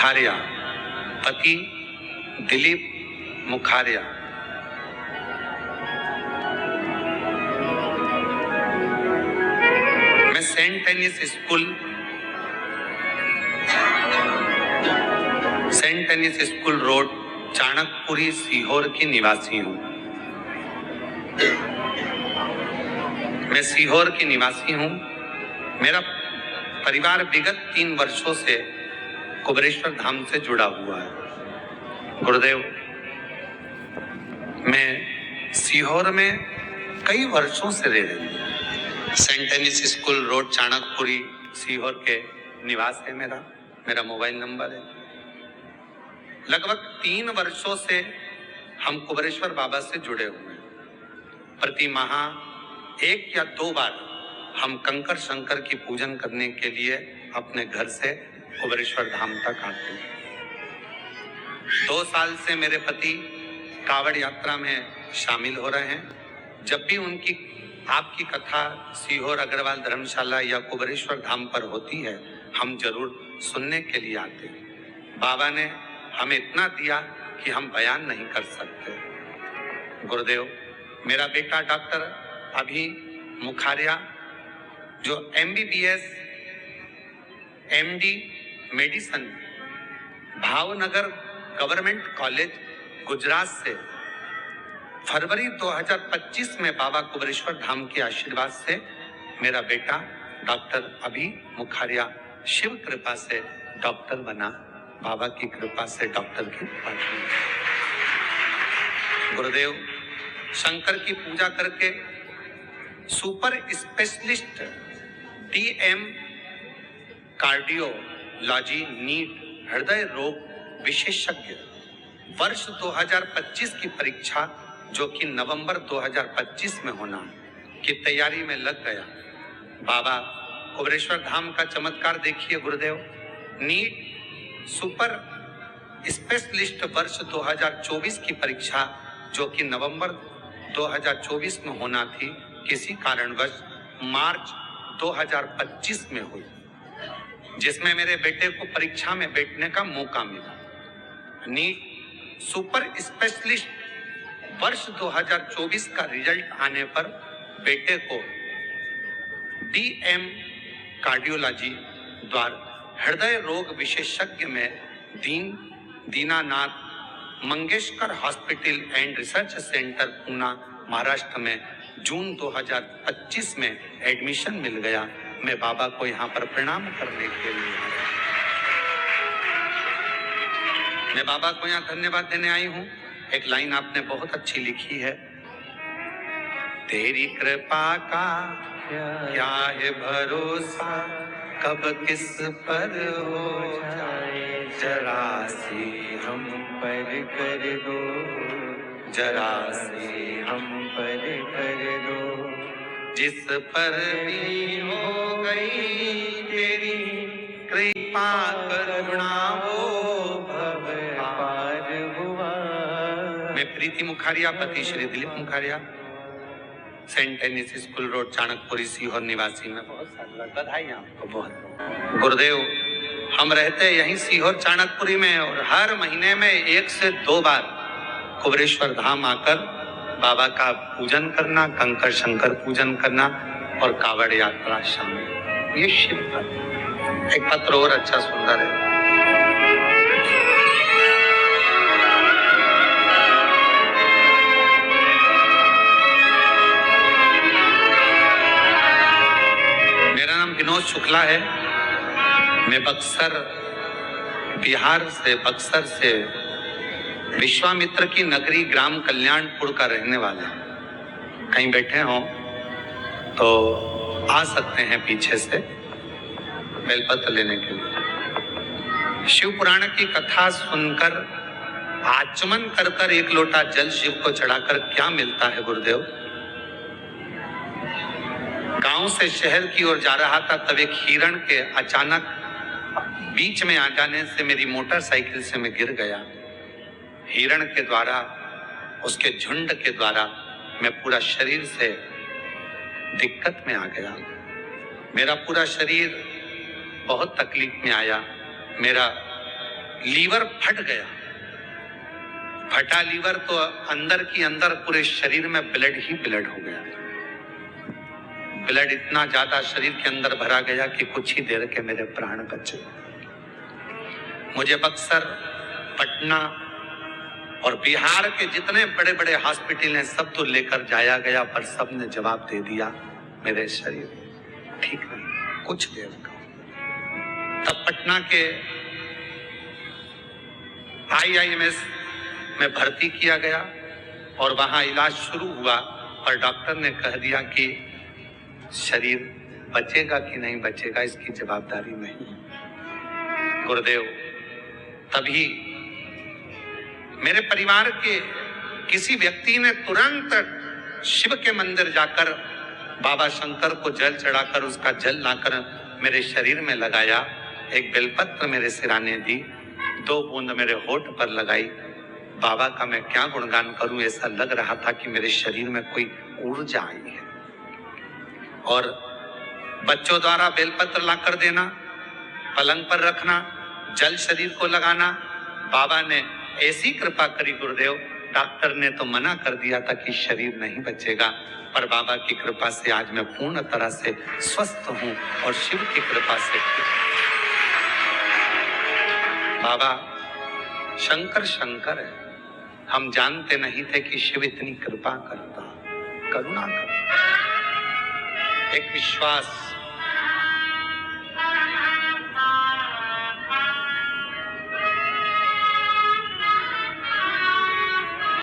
मुखारिया, पति दिलीप मुखारिया। मैं Saint Anne's school road Chanakpuri Sehore की निवासी हूँ। मैं सीहोर की निवासी हूँ। मेरा परिवार विगत 3 वर्षों से कुबेरेश्वर धाम से जुड़ा हुआ है। गुरुदेव, मैं सीहोर में कई वर्षों से रह रही हूँ। Saint Anne's school road Chanakpuri Sehore के निवास है मेरा मोबाइल नंबर है। लगभग 3 वर्षों से हम कुबेरेश्वर बाबा से जुड़े हुए हैं। प्रति माह 1 या 2 बार हम कंकर शंकर की पूजन करने के लिए अपने घर से कुबेरेश्वर धाम तक आते हैं। 2 साल से मेरे पति कावड़ यात्रा में शामिल हो रहे हैं। जब भी आपकी कथा सीहोर अग्रवाल धर्मशाला या कुबेरेश्वर धाम पर होती है, हम जरूर सुनने के लिए आते हैं। बाबा ने हमें इतना दिया कि हम बयान नहीं कर सकते। गुरुदेव, मेरा बेटा डॉक्टर अभी मुखारिया, जो MBBS MD medicine Bhavnagar government college Gujarat से फरवरी 2025 में बाबा कुबेरेश्वर धाम के आशीर्वाद से मेरा बेटा डॉक्टर अभी मुखारिया शिव कृपा से डॉक्टर बना। बाबा की कृपा से डॉक्टर की उपाधि। गुरुदेव, शंकर की पूजा करके super specialist DM cardiology NEET हृदय रोग विशेषज्ञ वर्ष 2025 की परीक्षा, जो कि नवंबर 2025 में होना, की तैयारी में लग गया। बाबा कुबेरेश्वर धाम का चमत्कार देखिए गुरुदेव। नीट सुपर स्पेशलिस्ट वर्ष 2024 की परीक्षा, जो कि नवंबर 2024 में होना थी, किसी कारणवश मार्च 2025 में हुई, जिसमें मेरे बेटे को परीक्षा में बैठने का मौका मिला। नीट सुपर स्पेशलिस्ट वर्ष 2024 का रिजल्ट आने पर बेटे को DM कार्डियोलॉजी द्वारा हृदय रोग विशेषज्ञ में Dinanath Mangeshkar hospital and research centre Poona Maharashtra में जून 2025 में एडमिशन मिल गया। मैं बाबा को यहाँ पर प्रणाम करने के लिए आया। मैं बाबा को यहाँ धन्यवाद देने आई हूँ। एक लाइन आपने बहुत अच्छी लिखी है, तेरी कृपा का क्या है भरोसा, कब किस पर हो जाए, जरा सी हम पर कर दो, जरा सी हम पर कर दो, जिस पर भी हो गई तेरी कृपा करुणा वो भव पार हुआ। मैं प्रीति मुखारिया, पति Shri Dilip Mukharia, saint Anne's school road Chanakpuri Sehore निवासी में। बहुत सारा बधाई आपको बहुत। गुरुदेव, हम रहते यहीं सीहोर चाणकपुरी में और हर महीने में 1 से 2 बार कुबेरेश्वर धाम आकर बाबा का पूजन करना, कंकर शंकर पूजन करना और कावड़ यात्रा शामिल। ये शिव पर एक पत्र और अच्छा सुंदर है। मेरा नाम विनोद शुक्ला है। मैं बक्सर से विश्वामित्र की नगरी ग्राम कल्याणपुर का रहने वाला। कहीं बैठे हो तो आ सकते हैं पीछे से बेलपत्र लेने के लिए। शिव पुराण की कथा सुनकर आचमन कर 1 लोटा जल शिव को चढ़ाकर क्या मिलता है गुरुदेव? गांव से शहर की ओर जा रहा था, तब एक हिरण के अचानक बीच में आ जाने से मेरी मोटरसाइकिल से मैं गिर गया। हिरण के द्वारा, उसके झुंड के द्वारा मैं पूरा शरीर से दिक्कत में आ गया। मेरा पूरा शरीर बहुत तकलीफ में आया। मेरा लीवर फट गया। फटा लीवर तो अंदर की अंदर पूरे शरीर में ब्लड ही ब्लड हो गया। ब्लड इतना ज्यादा शरीर के अंदर भरा गया कि कुछ ही देर के मेरे प्राण बचे। मुझे बक्सर, पटना और बिहार के जितने बड़े बड़े हॉस्पिटल हैं सब तो लेकर जाया गया, पर सब ने जवाब दे दिया मेरे शरीर ठीक नहीं, कुछ देर का। तब पटना के IIMS में भर्ती किया गया और वहां इलाज शुरू हुआ, और डॉक्टर ने कह दिया कि शरीर बचेगा कि नहीं बचेगा इसकी जवाबदारी नहीं है। गुरुदेव, तभी मेरे परिवार के किसी व्यक्ति ने तुरंत शिव के मंदिर जाकर बाबा शंकर को जल चढ़ाकर उसका जल लाकर मेरे शरीर में लगाया। एक बेलपत्र मेरे सिराने दी, 2 बूंद मेरे होठ पर लगाई। बाबा का मैं क्या गुणगान करूं, ऐसा लग रहा था कि मेरे शरीर में कोई ऊर्जा आई है। और बच्चों द्वारा बेलपत्र लाकर देना, पलंग पर रखना, जल शरीर को लगाना। बाबा ने ऐसी कृपा करी गुरुदेव, डॉक्टर ने तो मना कर दिया था कि शरीर नहीं बचेगा, पर बाबा की कृपा से आज मैं पूर्ण तरह से स्वस्थ हूं और शिव की कृपा से। बाबा शंकर शंकर है, हम जानते नहीं थे कि शिव इतनी कृपा करता, करुणा करता। एक विश्वास